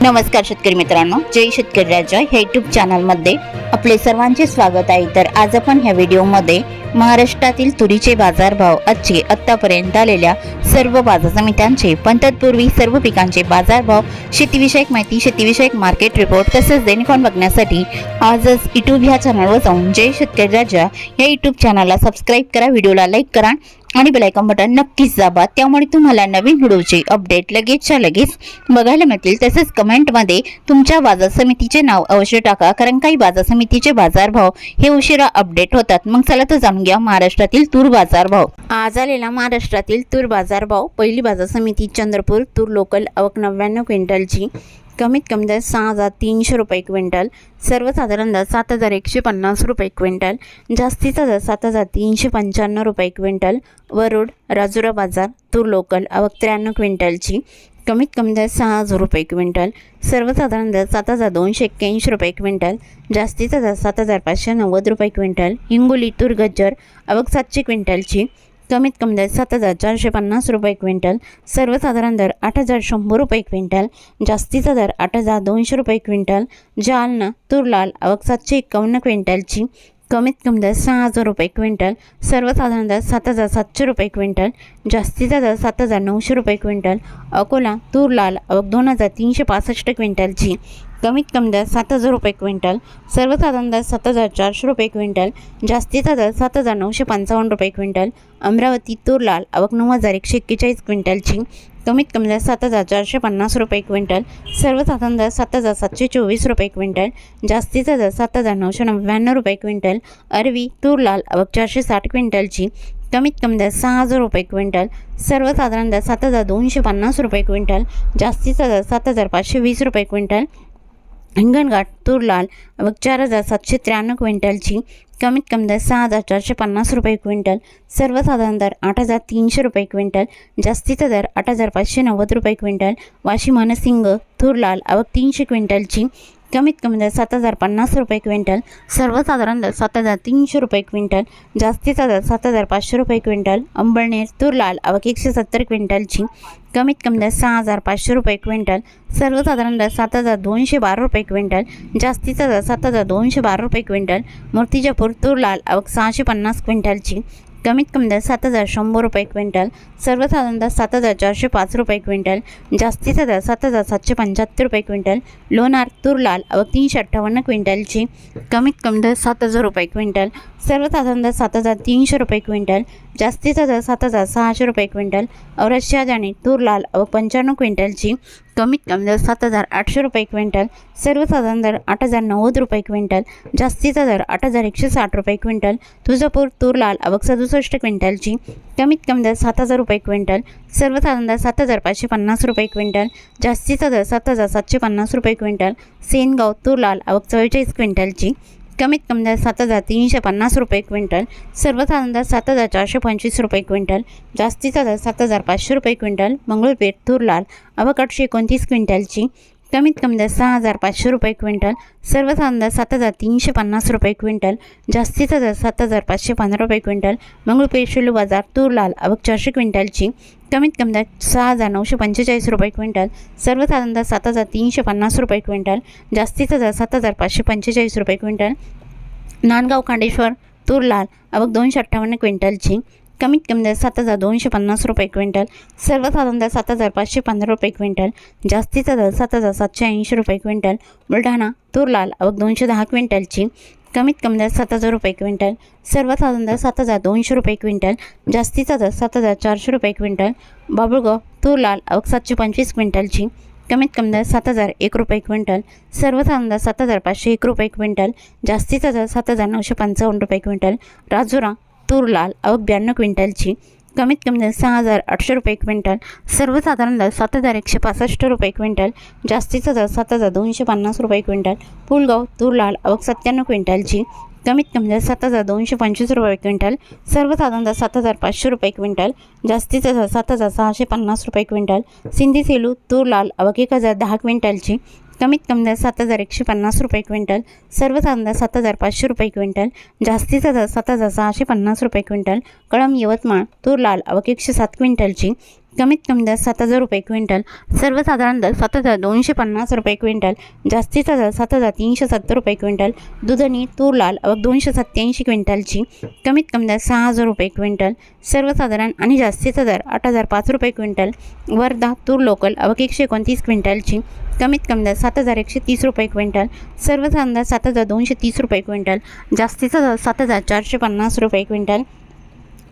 नमस्कार शेतकरी मित्रांनो, जय शेतकरी राजा ह्या यूट्यूब चॅनलमध्ये आपले सर्वांचे स्वागत आहे। तर आज आपण ह्या व्हिडिओमध्ये महाराष्ट्रातील तुरीचे बाजारभाव, आजचे आतापर्यंत आलेल्या सर्व बाजार समित्यांचे, पण तत्पूर्वी सर्व पिकांचे बाजारभाव, शेतीविषयक माहिती, शेतीविषयक मार्केट रिपोर्ट तसेच दैनिक बघण्यासाठी आजच यूट्यूब ह्या चॅनलवर जाऊन जय शेतकरी राजा या यूट्यूब चॅनलला सबस्क्राईब करा, व्हिडिओला लाईक करा आणि बेल आयकॉन बटन नक्कीच दाबा। त्यामुळे तुम्हाला नवीन व्हिडिओचे अपडेट लगेचच्या लगेच बघायला मिळतील। तसेच कमेंटमध्ये तुमच्या बाजार समितीचे नाव अवश्य टाका, कारण काही बाजार समितीचे बाजारभाव हे उशिरा अपडेट होतात। मग चला तर जाणून घ्या महाराष्ट्रातील तूर बाजारभाव। आज आलेला महाराष्ट्रातील तूर बाजारभाव, पहिली बाजार समिती चंद्रपूर, तूर लोकल आवक 99 क्विंटलची, कमीत कमी दर 6,300 रुपये क्विंटल, सर्वसाधारण दर 7,150 रुपये क्विंटल, जास्तीचा दर 7,395 रुपये क्विंटल। वरुड राजुरा बाजार तूर लोकल आवक 93 क्विंटलची, कमीत कमी दर 6,000 रुपये क्विंटल, सर्वसाधारण दर 7,281 रुपये क्विंटल, जास्तीचा दर 7,590 रुपये क्विंटल। हिंगोली तूर गज्जर आवक 700 क्विंटलची, कमीत कमी दर 7,450 रुपये क्विंटल, सर्वसाधारण दर 8,100 रुपये क्विंटल, जास्तीचा दर 8,200 रुपये क्विंटल। जालना तूर लाल आवक 751 क्विंटलची, कमीत कमी दर 6,000 रुपये क्विंटल, सर्वसाधारण दर 7,700 रुपये क्विंटल, जास्तीचा दर 7,900 रुपये क्विंटल। अकोला तूर लाल आवक 2,365 क्विंटलची, कमीत कमी दर 7,000 रुपये क्विंटल, सर्वसाधारण दर 7,400 रुपये क्विंटल, जास्तीचा दर 7,955 रुपये क्विंटल। अमरावती तूर लाल आवक 9,141 क्विंटलची, कमीत कमी दर 7,450 रुपये क्विंटल, सर्वसाधारण दर 7,724 रुपये क्विंटल, जास्तीचा दर 7,999 रुपये क्विंटल। अरवी तूर लाल आवक 460 क्विंटलची, कमीत कमी दर 6,000 रुपये क्विंटल, सर्वसाधारण दर 7,250 रुपये क्विंटल, जास्तीचा दर 7,520 रुपये क्विंटल। हिंगणघाट तूर लाल आवक 4,793 क्विंटलची, कमीत कमी दर 6,450 रुपये क्विंटल, सर्वसाधारण दर 8,300 रुपये क्विंटल, जास्तीचा दर 8,590 रुपये क्विंटल। वाशिम मनसिंग तूर लाल आवक 300 क्विंटलची, कमीत कमी दर 7,050 रुपये क्विंटल, सर्वसाधारण दर 7,300 रुपये क्विंटल, जास्तीचा दर 7,500 रुपये क्विंटल। अंबळनेर तूर लाल आवक 170 क्विंटलची, कमीत कमी दर 6,500 रुपये क्विंटल, सर्वसाधारण दर 7,212 रुपये क्विंटल, जास्तीचा दर 7,212 रुपये क्विंटल। मूर्तिजापूर तूर लाल आवक 650 क्विंटलची, कमीत कमी दर 7,100 रुपये क्विंटल, सर्वसाधारण दर 7,405 रुपये क्विंटल, जास्तीचा दर 7,775 रुपये क्विंटल। लोणार तूर लाल आवक 358 क्विंटलची, कमीत कमी दर 7,000 रुपये क्विंटल, सर्वसाधारण दर 7,300 रुपये क्विंटल, जास्तीचा दर 7,600 रुपये क्विंटल। औरत शहाजानी तूर लाल आवक 95 क्विंटलची, कमीत कमी दर 7,800 रुपये क्विंटल, सर्वसाधारण दर 8,090 रुपये क्विंटल, जास्तीचा दर 8,160 रुपये क्विंटल। तुळजापूर तूर लाल आवक 67 क्विंटलची, कमीत कमी दर 7,000 रुपये क्विंटल, सर्वसाधारण दर 7,550 रुपये क्विंटल, जास्तीचा दर 7,750 रुपये क्विंटल। सेनगाव तूर लाल आवक 44 क्विंटलची, कमीत कमी दर 7,350 रुपये क्विंटल, सर्वसाधारण दर 7,425 रुपये क्विंटल, जास्तीचा दर 7,500 रुपये क्विंटल। मंगळपेठ तूर लाल आवक 829 क्विंटलची, कमीत कमी दर 6,500 रुपये क्विंटल, सर्वसाधारण दर 7,350 रुपये क्विंटल, जास्तीचा दर 7,515 रुपये क्विंटल। मंगळपेठ शेलू बाजार तूर लाल आवक 400 क्विंटलची, कमीत कमी दर 6,945 रुपये क्विंटल, सर्वसाधारण दर 7,350 रुपये क्विंटल, जास्तीचा दर 7,545 रुपये क्विंटल। नांदगाव खांडेश्वर तूर लाल आवक 258 क्विंटलची, कमीत कमी दर 7,250 रुपये क्विंटल, सर्वसाधारण दर 7,515 रुपये क्विंटल, जास्तीचा दर 7,780 रुपये क्विंटल। बुलढाणा तूर लाल आवक 210 क्विंटलची, कमीत कमी दर 7,000 रुपये क्विंटल, सर्वसाधारण दर 7,200 रुपये क्विंटल, जास्तीचा दर 7,400 रुपये क्विंटल। बाबुळगाव तूर लाल आवक 725 क्विंटलची, कमीत कमी दर 7,001 रुपये क्विंटल, सर्वसाधारण दर 7,501 रुपये क्विंटल, जास्तीचा दर 7,955 रुपये क्विंटल। राजुरा तूर लाल आवक 92 क्विंटलची, कमीत कमी दर 6,800 रुपये क्विंटल, सर्वसाधारण दर 7,165 रुपये क्विंटल, जास्तीचा दर 7,250 रुपये क्विंटल। पुलगाव तूर लाल आवक 97 क्विंटलची, कमीत कमी दर 7,225 रुपये क्विंटल, सर्वसाधारण दर 7,500 रुपये क्विंटल, जास्तीचा दर 7,650 रुपये क्विंटल। सिंधी सेलू तूर लाल आवक 1,010 क्विंटलची, कमीत कमी दर 7,150 रुपये क्विंटल, सर्वसाधारण दर 7,500 रुपये क्विंटल, जास्तीचा दर 7,650 रुपये क्विंटल। कळम यवतमाळ तूर लाल आवक 107 क्विंटलची, कमीत कमी दर 7,000 रुपये क्विंटल, सर्वसाधारण दर 7,250 रुपये क्विंटल, जास्तीचा दर 7,370 रुपये क्विंटल. दुधनी तूर लाल आवक 287 क्विंटलची, कमीत कमी दर 6,000 रुपये क्विंटल, सर्वसाधारण आणि जास्तीचा दर 8,005 रुपये क्विंटल. वर्धा तूर लोकल आवक 129 क्विंटलची, कमीत कमी दर 7,130 रुपये क्विंटल, सर्वसाधारण दर 7,230 रुपये क्विंटल, जास्तीचा दर 7,450 रुपये क्विंटल.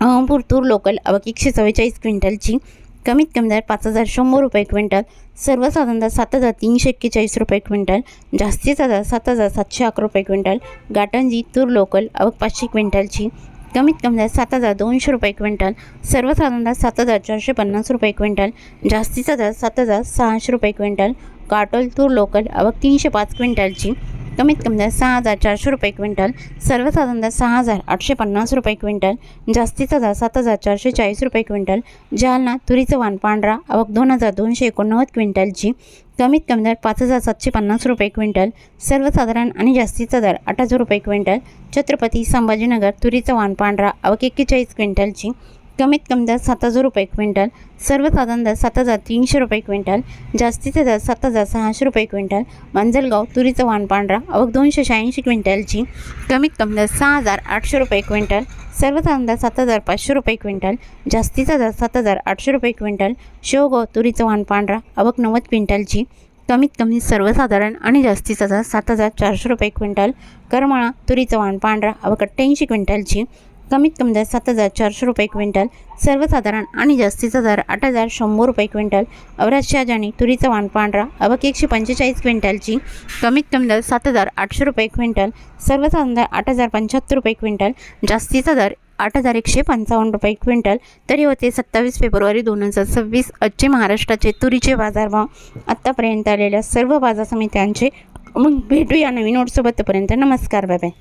अहमपूर तूर लोकल आवक 144 क्विंटलची, कमीत कमी दर 5,100 रुपये क्विंटल, सर्वसाधारण दर 7,341 रुपये क्विंटल, जास्तीचा दर 7,711 रुपये क्विंटल. गाटंजी तूर लोकल आवक 500 क्विंटलची, कमीत कमी दर 7,200 रुपये क्विंटल, सर्वसाधारण दर 7,450 रुपये क्विंटल, जास्तीचा दर 7,600 रुपये क्विंटल. काटोल तूर लोकल आवक 305 क्विंटलची, कमीत कमी दर 6,400 रुपये क्विंटल, सर्वसाधारण दर 6,850 रुपये क्विंटल, जास्तीचा दर 7,440 रुपये क्विंटल. जालना तुरीचं वाण पांढरा आवक 2,289 क्विंटलची, कमीत कमी दर 5,750 रुपये क्विंटल, सर्वसाधारण आणि जास्तीचा दर 8,000 रुपये क्विंटल. छत्रपती संभाजीनगर तुरीचं वाण पांढरा आवक 41 क्विंटलची, कमीत कमी दर 7,000 रुपये क्विंटल, सर्वसाधारण दर 7,300 रुपये क्विंटल, जास्तीचा दर 7,600 रुपये क्विंटल. मांजलगाव तुरीचं वाण पांढरा आवक 286 क्विंटलची, कमीत कमी दर 6,800 रुपये क्विंटल, सर्वसाधारण दर 7,500 रुपये क्विंटल, जास्तीचा दर 7,800 रुपये क्विंटल. शेवगाव तुरीचं वाण पांढरा आवक 90 क्विंटलची, कमीत कमी सर्वसाधारण आणि जास्तीचा दर 7,400 रुपये क्विंटल. करमाळा तुरीचं वाण पांढरा आवक 88 क्विंटलची, कमीत कमी दर 7,400 रुपये क्विंटल, सर्वसाधारण आणि जास्तीचा दर 8,100 रुपये क्विंटल. औराद शहाजानी तुरीचं वाण पांढरा आवक 145 क्विंटलची, कमीत कमी दर 7,800 रुपये क्विंटल, सर्वसाधारण दर 8,075 रुपये क्विंटल, जास्तीचा दर 8,155 रुपये क्विंटल. तरी होते 27 फेब्रुवारी 2026 आजचे महाराष्ट्राचे तुरीचे बाजारभाव. आत्तापर्यंत आलेल्या सर्व बाजार समित्यांचे. मग भेटूया नवीन नोटसोबत. तोपर्यंत नमस्कार, बाय बाय.